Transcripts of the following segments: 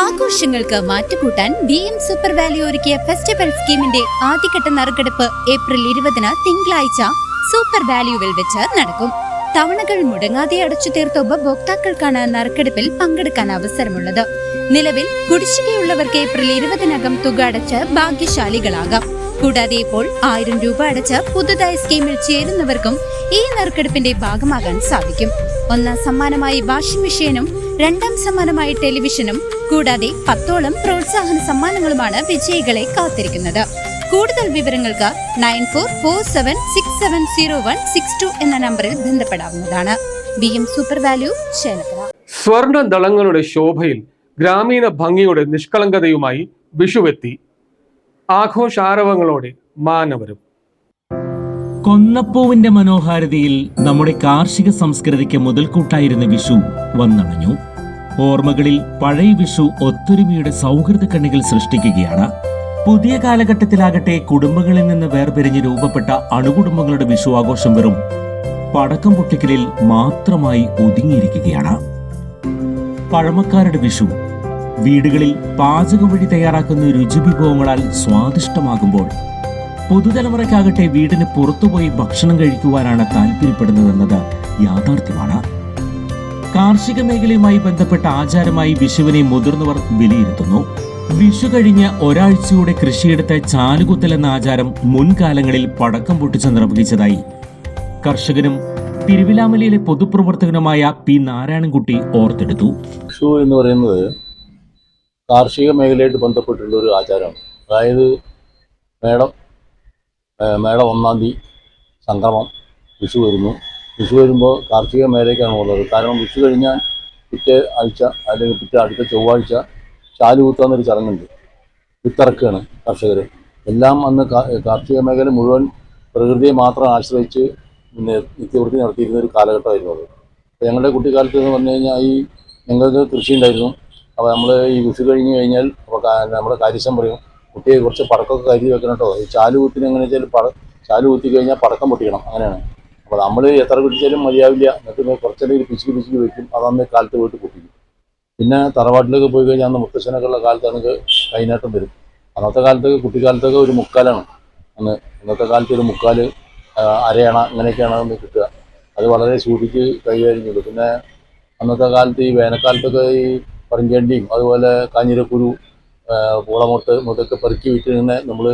ആഘോഷങ്ങൾക്ക് മാറ്റുകൂട്ടാൻ BM super value ഒരുക്കിയ festival സ്കീമിന്റെ ആദ്യഘട്ട നറുക്കെടുപ്പ് ഏപ്രിൽ 20 തിങ്കളാഴ്ച സൂപ്പർ വാല്യൂവിൽ വെച്ച് നടക്കും. തവണകൾ മുടങ്ങാതെ അടച്ചു തീർത്ത ഉപഭോക്താക്കൾക്കാണ് നറുക്കെടുപ്പിൽ പങ്കെടുക്കാൻ അവസരമുള്ളത്. നിലവിൽ കുടിശ്ശികയുള്ളവർക്ക് ഏപ്രിൽ 20 തുക അടച്ച് ഭാഗ്യശാലികളാകാം. കൂടാതെ ഇപ്പോൾ 1000 രൂപ അടച്ച് പുതുതായി സ്കീമിൽ ചേരുന്നവർക്കും ഈ നറുക്കെടുപ്പിന്റെ ഭാഗമാകാൻ സാധിക്കും. ഒന്നാം സമ്മാനമായി വാഷിംഗ് മെഷീനും രണ്ടാം സമ്മാനമായി ടെലിവിഷനും കൂടാതെ 10ഓളം പ്രോത്സാഹന സമ്മാനങ്ങളുമാണ് വിജയികളെ കാത്തിരിക്കുന്നത്. കൂടുതൽ വിവരങ്ങൾക്ക് 9447670162 എന്ന നമ്പറിൽ ബന്ധപ്പെടാവുന്നതാണ്. BM super value, Chelakkara. സ്വർണ്ണ ദളങ്ങളുടെ ശോഭയിൽ ഗ്രാമീണ ഭംഗിയുടെ നിഷ്കളങ്കതയുമായി വിഷുവെത്തി. ആഘോഷാരവങ്ങളോടെ മാനവരും. കൊന്നപ്പൂവിന്റെ മനോഹാരിതയിൽ നമ്മുടെ കാർഷിക സംസ്കൃതിക്ക് മുതൽക്കൂട്ടായിരുന്ന വിഷു വന്നണഞ്ഞു. ഓർമ്മകളിൽ പഴയ വിഷു ഒത്തൊരുമയുടെ സൗഹൃദ കണ്ണികൾ സൃഷ്ടിക്കുകയാണ്. പുതിയ കാലഘട്ടത്തിലാകട്ടെ കുടുംബങ്ങളിൽ നിന്ന് വേർപിരിഞ്ഞ് രൂപപ്പെട്ട അണുകുടുംബങ്ങളുടെ വിഷു ആഘോഷം വെറും പടക്കം പൊട്ടിക്കലിൽ മാത്രമായി ഒതുങ്ങിയിരിക്കുകയാണ്. പഴമക്കാരുടെ വിഷു വീടുകളിൽ പാചകം വഴി തയ്യാറാക്കുന്ന രുചിവിഭവങ്ങളാൽ സ്വാദിഷ്ടമാകുമ്പോൾ പുതുതലമുറയ്ക്കാകട്ടെ വീടിന് പുറത്തുപോയി ഭക്ഷണം കഴിക്കുവാനാണ് താല്പര്യപ്പെടുന്നതെന്നത് യാഥാർത്ഥ്യമാണ്. കാർഷിക മേഖലയുമായി ബന്ധപ്പെട്ട ആചാരമായി വിഷുവിനെ മുതിർന്നവർ വിലയിരുത്തുന്നു. വിഷു കഴിഞ്ഞ് ഒരാഴ്ചയുടെ കൃഷിയെടുത്ത് ചാലുകുത്തൽ എന്ന ആചാരം മുൻകാലങ്ങളിൽ പടക്കം പൊട്ടിച്ച് നിർവഹിച്ചതായി കർഷകനും തിരുവിലാമലയിലെ പൊതുപ്രവർത്തകനുമായ P. നാരായണൻകുട്ടി ഓർത്തെടുത്തു. വിഷു എന്ന് പറയുന്നത് കാർഷിക മേഖലയായിട്ട് ബന്ധപ്പെട്ടുള്ള ഒരു ആചാരമാണ്. അതായത് മേടം 1-ാം തീയതി സംക്രമം വിഷു വരുന്നു. വിഷു വരുമ്പോൾ കാർഷിക മേഖലയ്ക്കാണ് ഉള്ളത്. കാരണം വിഷു കഴിഞ്ഞാൽ പിറ്റേ ആഴ്ച അല്ലെങ്കിൽ അടുത്ത ചൊവ്വാഴ്ച ചാലുകുത്താന്നൊരു ചടങ്ങുണ്ട്. വിത്തിറക്കുകയാണ് കർഷകർ. എല്ലാം അന്ന് കാർഷിക മേഖല മുഴുവൻ പ്രകൃതിയെ മാത്രം ആശ്രയിച്ച് നിത്യവൃത്തി നടത്തിയിരുന്ന ഒരു കാലഘട്ടമായിരുന്നു അത്. ഞങ്ങളുടെ കുട്ടിക്കാലത്ത് എന്ന് പറഞ്ഞു കഴിഞ്ഞാൽ ഞങ്ങൾക്ക് കൃഷി ഉണ്ടായിരുന്നു. അപ്പോൾ നമ്മൾ ഈ വിഷു കഴിഞ്ഞ് കഴിഞ്ഞാൽ അപ്പോൾ നമ്മുടെ കാര്യസ്ഥൻ പറയും, കുട്ടിയെ കുറച്ച് പടക്കമൊക്കെ കരുതി വെക്കണം കേട്ടോ. ഈ ചാലുകുത്തിന് എങ്ങനെ വെച്ചാൽ ചാലു കുത്തി കഴിഞ്ഞാൽ പടക്കം പൊട്ടിക്കണം, അങ്ങനെയാണ്. അപ്പോൾ നമ്മൾ എത്ര കുട്ടിച്ചാലും മതിയാവില്ല. എന്നിട്ട് കുറച്ചെങ്കിലും പിശുക്ക് വെക്കും. അതന്ന് കാലത്ത് പോയിട്ട് പൊട്ടിക്കും. പിന്നെ തറവാട്ടിലേക്ക് പോയി കഴിഞ്ഞാൽ അന്ന് മുത്തശ്ശനൊക്കെ ഉള്ള കാലത്ത് കൈനേട്ടം വരും. അന്നത്തെ കാലത്തൊക്കെ കുട്ടിക്കാലത്തൊക്കെ ഒരു മുക്കാലാണ് അന്ന്. ഇന്നത്തെ കാലത്ത് ഒരു മുക്കാൽ, അരയണ, ഇങ്ങനെയൊക്കെയാണ് അന്ന് കിട്ടുക. അത് വളരെ സൂക്ഷിച്ച് കൈകാര്യം ചെയ്തു. പിന്നെ അന്നത്തെ കാലത്ത് ഈ വേനൽക്കാലത്തൊക്കെ ഈ പറങ്കേണ്ടിയും അതുപോലെ കാഞ്ഞിരക്കുരു, മുതൊക്കെ പെറുക്കി വിറ്റ് തന്നെ നമ്മൾ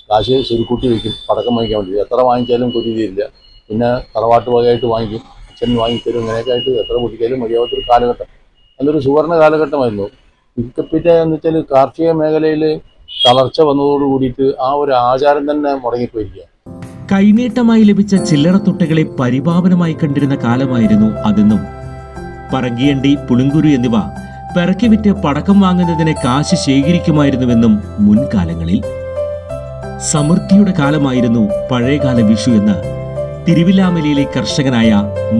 കാശ് ശരിക്കൂട്ടി വയ്ക്കും പടക്കം വാങ്ങിക്കാൻ വേണ്ടി. എത്ര വാങ്ങിച്ചാലും കൊതി തീരില്ല. പിന്നെ തറവാട്ട് വകയായിട്ട് വാങ്ങിക്കും, അച്ഛൻ വാങ്ങിത്തരും. ഇങ്ങനെയൊക്കെ ആയിട്ട് എത്ര പൊട്ടിക്കാലും മതിയാവാത്തൊരു കാലഘട്ടം. നല്ലൊരു സുവർണ്ണ കാലഘട്ടമായിരുന്നു. പിന്നെ എന്ന് വെച്ചാൽ കാർഷിക മേഖലയിൽ തളർച്ച വന്നതോട് കൂടിയിട്ട് ആ ഒരു ആചാരം തന്നെ മുടങ്ങിപ്പോയിരിക്കുക. കൈനീട്ടമായി ലഭിച്ച ചില്ലറ തുട്ടകളെ പരിപാവനമായി കണ്ടിരുന്ന കാലമായിരുന്നു അതെന്നും. പറങ്കിയണ്ടി, പുളിങ്കുരു എന്നിവ പെറക്കി വിറ്റ് പടക്കം വാങ്ങുന്നതിന് കാശ് ശേഖരിക്കുമായിരുന്നുവെന്നും മുൻകാലങ്ങളിൽ. സമൃദ്ധിയുടെ കാലമായിരുന്നു പഴയകാല വിഷു എന്ന് തിരുവിലാമലയിലെ കർഷകനായ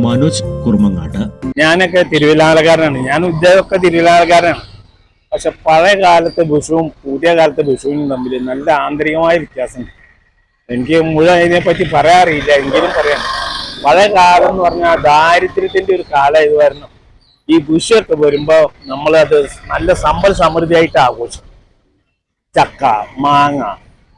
മനോജ് കുറുമങ്ങാട്ട്. ഞാനൊക്കെ തിരുവിലാമലക്കാരനാണ്. ഞാൻ ഉദ്യോഗമൊക്കെ തിരുവിലാമലക്കാരനാണ്. പക്ഷെ പഴയ കാലത്തെ വിഷുവും പുതിയ കാലത്തെ വിഷുവും തമ്മിൽ നല്ല ആന്തരികമായ വ്യത്യാസമുണ്ട്. എനിക്ക് മുഴുവൻ അതിനെപ്പറ്റി പറയാറില്ല, എങ്കിലും പറയാം. പഴയ കാലം എന്ന് പറഞ്ഞാൽ ദാരിദ്ര്യത്തിന്റെ ഒരു കാലമായിരുന്നു. ഈ വിഷുവൊക്കെ വരുമ്പോൾ നമ്മളത് നല്ല സമ്പൽ സമൃദ്ധിയായിട്ട് ആഘോഷിക്കും. ചക്ക, മാങ്ങ,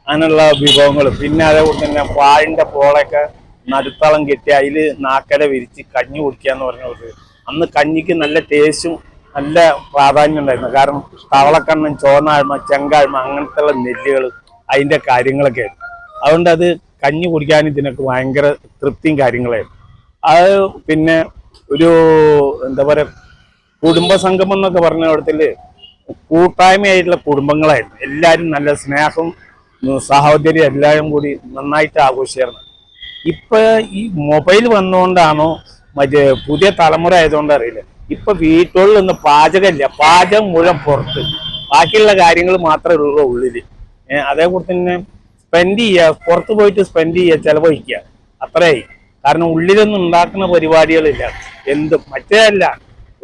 അങ്ങനെയുള്ള വിഭവങ്ങൾ. പിന്നെ അതേപോലെ തന്നെ പാഴിൻ്റെ പോളൊക്കെ നടുത്തളം കെട്ടി അതിൽ നാക്കല വിരിച്ച് കഞ്ഞി കുടിക്കുക എന്ന് പറഞ്ഞത്. അന്ന് കഞ്ഞിക്ക് നല്ല ടേസ്റ്റും നല്ല പ്രാധാന്യം ഉണ്ടായിരുന്നു. കാരണം തവളക്കണ്ണൻ, ചോന്നാഴ്മ, ചെങ്കാഴ്മ, അങ്ങനത്തെ നെല്ലുകൾ, അതിൻ്റെ കാര്യങ്ങളൊക്കെ ആയിരുന്നു. അതുകൊണ്ട് അത് കഞ്ഞി കുടിക്കാൻ ഇതിനൊക്കെ ഭയങ്കര തൃപ്തിയും കാര്യങ്ങളായിരുന്നു. അത് പിന്നെ ഒരു എന്താ പറയുക, കുടുംബസംഗമം എന്നൊക്കെ പറഞ്ഞ ഇടത്തിൽ കൂട്ടായ്മയായിട്ടുള്ള കുടുംബങ്ങളായിരുന്നു. എല്ലാവരും നല്ല സ്നേഹം, സഹോദര്യം എല്ലാവരും കൂടി നന്നായിട്ട് ആഘോഷിച്ചായിരുന്നു. ഇപ്പൊ ഈ മൊബൈൽ വന്നുകൊണ്ടാണോ മറ്റേ പുതിയ തലമുറ ആയതുകൊണ്ട് അറിയില്ല, ഇപ്പൊ വീട്ടുകളിൽ ഒന്നും പാചകമില്ല. പാചകം മുഴുവൻ പുറത്ത്, ബാക്കിയുള്ള കാര്യങ്ങൾ മാത്രമേ ഉള്ളൂ ഉള്ളില്. അതേപോലെ തന്നെ സ്പെൻഡ് ചെയ്യുക, പുറത്ത് പോയിട്ട് സ്പെൻഡ് ചെയ്യുക, ചെലവഴിക്കുക, അത്രയായി. കാരണം ഉള്ളിലൊന്നും ഉണ്ടാക്കുന്ന പരിപാടികളില്ല. എന്തും മറ്റേതല്ല,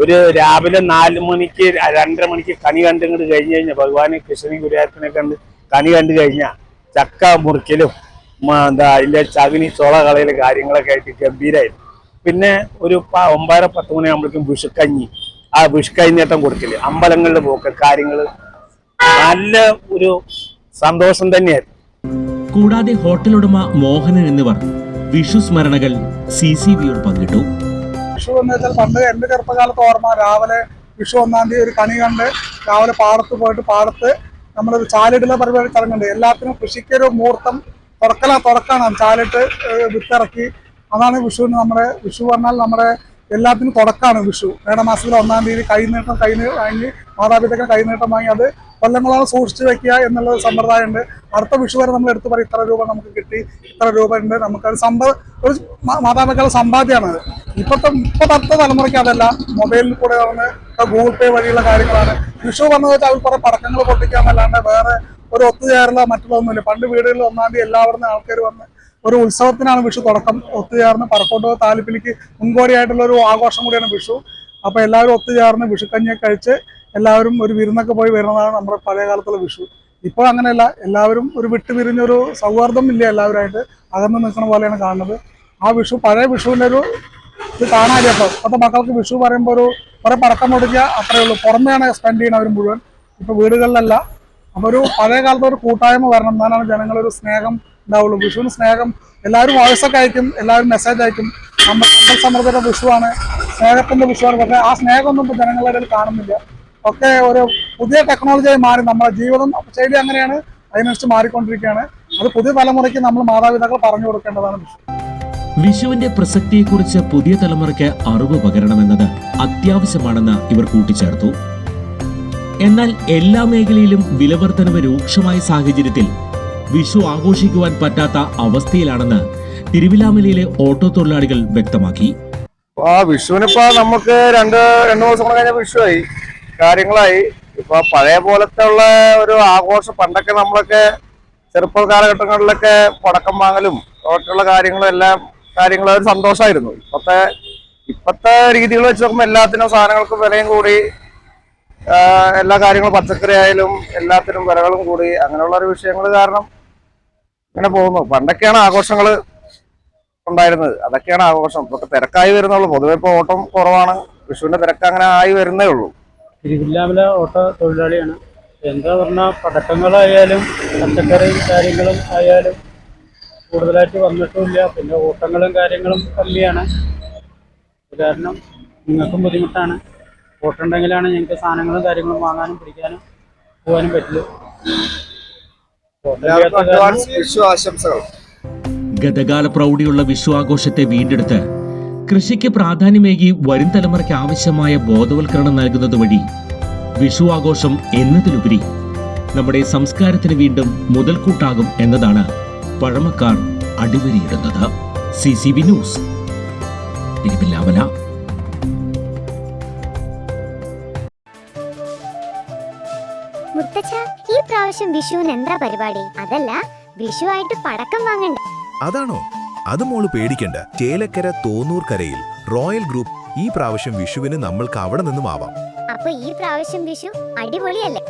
ഒരു രാവിലെ 4 മണിക്ക് 2:30 മണിക്ക് കണി കണ്ടിങ്ങോട്ട് കഴിഞ്ഞ് കഴിഞ്ഞാൽ ഭഗവാനെ കൃഷ്ണനെയും ഗുരുവായൂരപ്പനെ കണ്ട് കണി കണ്ടു കഴിഞ്ഞാൽ ചക്ക മുറിക്കലും അതിൻ്റെ ചകിനി ചോള കളയിലെ കാര്യങ്ങളൊക്കെ ആയിട്ട് ഗംഭീരമായിരുന്നു. പിന്നെ ഒരു 9-10 മണിയാകുമ്പോഴേക്കും വിഷുക്കഞ്ഞി, ആ വിഷു കൈനീട്ടം കൊടുക്കല്, അമ്പലങ്ങളിൽ പോക്ക് കാര്യങ്ങള് നല്ല ഒരു സന്തോഷം തന്നെയായിരുന്നു. കൂടാതെ ഹോട്ടൽ ഉടമ മോഹനൻ എന്നിവർ വിഷു സ്മരണകൾ CCBയോട് പങ്കിട്ടു. വിഷു എന്ന് വെച്ചാൽ പണ്ട് എൻ്റെ ചെറുപ്പകാലത്ത് ഓർമ്മ, രാവിലെ വിഷു 1-ാം തീയതി ഒരു കണി കണ്ട് രാവിലെ പാടത്ത് പോയിട്ട് പാടത്ത് നമ്മളൊരു ചാലിടുന്ന പരിപാടി ചടങ്ങുണ്ട്. എല്ലാത്തിനും കൃഷിക്കൊരു മുഹൂർത്തം തുടക്കാണ്, ചാലിട്ട് വിത്തിറക്കി. അതാണ് വിഷുവിന് നമ്മുടെ വിഷു പറഞ്ഞാൽ നമ്മുടെ എല്ലാത്തിനും തുടക്കാണ് വിഷു. മേടമാസത്തിൽ 1-ാം തീയതി കൈനീട്ടം വാങ്ങി മാതാപിതാക്കൾ കൈനീട്ടം വാങ്ങി അത് കൊല്ലങ്ങളോളം സൂക്ഷിച്ചു വെക്കുക എന്നുള്ള സമ്പ്രദായമുണ്ട്. അടുത്ത വിഷു വരെ നമ്മൾ എടുത്തു പറയും ഇത്ര രൂപ നമുക്ക് കിട്ടി, ഇത്ര രൂപ ഉണ്ട്, നമുക്കത് ഒരു മാതാപിതാക്കളുടെ സമ്പാദ്യമാണത്. ഇപ്പോഴത്തെ തലമുറയ്ക്ക് അതല്ല, മൊബൈലിൽ കൂടെ വന്ന് ഗൂഗിൾ പേ വഴിയുള്ള കാര്യങ്ങളാണ്. വിഷു വന്നു വെച്ചാൽ അവർ കുറെ പടക്കങ്ങൾ പൊട്ടിക്കാന്നല്ലാണ്ട് വേറെ ഒരു ഒത്തുചേരലോ മറ്റുള്ളതൊന്നുമില്ല. പണ്ട് വീടുകളിൽ 1-ാം തീയതി എല്ലാവരും ആൾക്കാർ വന്ന് ഒരു ഉത്സവത്തിനാണ് വിഷു തുടക്കം. ഒത്തുചേർന്ന് പറക്കോട്ട് താലിപ്പിലിക്ക് മുൻകോടിയായിട്ടുള്ള ഒരു ആഘോഷം കൂടിയാണ് വിഷു. അപ്പോൾ എല്ലാവരും ഒത്തുചേർന്ന് വിഷുക്കഞ്ഞിയൊക്കെ കഴിച്ച് എല്ലാവരും ഒരു വിരുന്നൊക്കെ പോയി വരുന്നതാണ് നമ്മുടെ പഴയ കാലത്തുള്ള വിഷു. ഇപ്പോൾ അങ്ങനെയല്ല, എല്ലാവരും ഒരു വിട്ടുപിരിഞ്ഞൊരു സൗഹാർദ്ദം ഇല്ല, എല്ലാവരുമായിട്ട് അകന്ന് നിൽക്കുന്ന പോലെയാണ് കാണുന്നത്. ആ വിഷു പഴയ വിഷുവിൻ്റെ ഒരു ഇത് കാണാനില്ല. ഇപ്പോഴത്തെ മക്കൾക്ക് വിഷു പറയുമ്പോൾ ഒരു കുറെ പടക്കം പൊടിക്കുക അത്രയേ ഉള്ളൂ, പുറമെയാണ് സ്പെൻഡ് ചെയ്യുന്നത് അവർ മുഴുവൻ. ഇപ്പോൾ വീടുകളിലല്ല. അപ്പോൾ ഒരു പഴയ കാലത്ത് ഒരു കൂട്ടായ്മ വരണം, എന്നാലാണ് ജനങ്ങളൊരു സ്നേഹം ഉണ്ടാവുള്ളൂ. വിഷുവിന് സ്നേഹം, എല്ലാവരും വോയിസൊക്കെ അയക്കും, എല്ലാവരും മെസ്സേജ് അയക്കും, നമ്മൾ സമൃദ്ധിയുടെ വിഷുവാണ്, സ്നേഹത്തിൻ്റെ വിഷുവാണ്. പക്ഷേ ആ സ്നേഹമൊന്നും ഇപ്പോൾ ജനങ്ങളുടെ ഇടയിൽ കാണുന്നില്ല. ഒക്കെ ഒരു പുതിയ ടെക്നോളജിയായി മാറി, നമ്മുടെ ജീവിതം ശൈലി അങ്ങനെയാണ്, അതിനനുസരിച്ച് മാറിക്കൊണ്ടിരിക്കുകയാണ്. അത് പുതിയ തലമുറയ്ക്ക് നമ്മൾ മാതാപിതാക്കൾ പറഞ്ഞു കൊടുക്കേണ്ടതാണ് വിഷു. വിഷുവിന്റെ പ്രസക്തിയെക്കുറിച്ച് പുതിയ തലമുറയ്ക്ക് അറിവ് പകരണമെന്നത് അത്യാവശ്യമാണെന്ന് ഇവർ കൂട്ടിച്ചേർത്തു. എന്നാൽ എല്ലാ മേഖലയിലും വിലവർധനവ് രൂക്ഷമായ സാഹചര്യത്തിൽ വിഷു ആഘോഷിക്കുവാൻ പറ്റാത്ത അവസ്ഥയിലാണെന്ന് തിരുവിലാമലയിലെ ഓട്ടോ തൊഴിലാളികൾ വ്യക്തമാക്കി. വിഷുവിനിപ്പോ നമുക്ക് രണ്ട് ദിവസം കൂടെ കഴിഞ്ഞ വിഷുവായി, കാര്യങ്ങളായി. ഇപ്പൊ പഴയ പോലത്തെ ഉള്ള ഒരു ആഘോഷം, പണ്ടൊക്കെ നമ്മളൊക്കെ ചെറുപ്പ കാലഘട്ടങ്ങളിലൊക്കെ പടക്കം വാങ്ങലും മറ്റുള്ള കാര്യങ്ങളും ഒരു സന്തോഷമായിരുന്നു. ഇപ്പത്തെ രീതികൾ വെച്ച് നോക്കുമ്പോൾ എല്ലാത്തിനും സാധനങ്ങൾക്കും വിലയും കൂടി, എല്ലാ കാര്യങ്ങളും പച്ചക്കറി ആയാലും എല്ലാത്തിനും വിലകളും കൂടി, അങ്ങനെയുള്ള ഒരു വിഷയങ്ങൾ കാരണം ഇങ്ങനെ പോകുന്നു. പണ്ടൊക്കെയാണ് ആഘോഷങ്ങൾ ഉണ്ടായിരുന്നത്, അതൊക്കെയാണ് ആഘോഷം. ഇപ്പൊ തിരക്കായി വരുന്നുള്ളൂ. പൊതുവെ ഇപ്പൊ ഓട്ടം കുറവാണ്, വിഷുവിന്റെ തിരക്ക് അങ്ങനെ ആയി വരുന്നേ ഉള്ളൂ. തിരുവില്ലാമല ഓട്ടോ തൊഴിലാളിയാണ്. എന്താ പറഞ്ഞാൽ പടക്കങ്ങളായാലും പച്ചക്കറി കാര്യങ്ങളും ആയാലും കൂടുതലായിട്ട് വന്നിട്ടുമില്ല. പിന്നെ ഓട്ടങ്ങളും കാര്യങ്ങളും കമ്മിയാണ്. കാരണം നിങ്ങൾക്കും ബുദ്ധിമുട്ടാണ്. ഓട്ടുണ്ടെങ്കിലാണ് ഞങ്ങൾക്ക് സാധനങ്ങളും കാര്യങ്ങളും വാങ്ങാനും പിടിക്കാനും പോകാനും പറ്റില്ല. വിഷു ആശംസകൾ. ഗതകാല പ്രൗഢിയുള്ള വിഷു ആഘോഷത്തെ വീണ്ടെടുത്ത് കൃഷിക്ക് പ്രാധാന്യമേകി വരും തലമുറയ്ക്ക് ആവശ്യമായ ബോധവൽക്കരണം നൽകുന്നത് വഴി വിഷു ആഘോഷം എന്നതിലുപരി നമ്മുടെ സംസ്കാരത്തിന് വീണ്ടും മുതൽക്കൂട്ടാകും എന്നതാണ് പഴമക്കാർ അടിവരയിടുന്നത്. CCB news, Thiruvilwamala. മുത്തച്ഛ, ഈ പ്രാവശ്യം വിഷുവിന് എന്താ പരിപാടി? അതല്ല, വിഷുവായിട്ട് പടക്കം വാങ്ങണ്ടേ? അതാണോ? അത് മോള് പേടിക്കണ്ട. ചേലക്കര തോന്നൂർക്കരയിൽ റോയൽ ഗ്രൂപ്പ് ഈ പ്രാവശ്യം വിഷുവിന് നമ്മൾക്ക് അവിടെ നിന്നും ആവാം. അപ്പൊ ഈ പ്രാവശ്യം വിഷു അടിപൊളിയല്ലേ?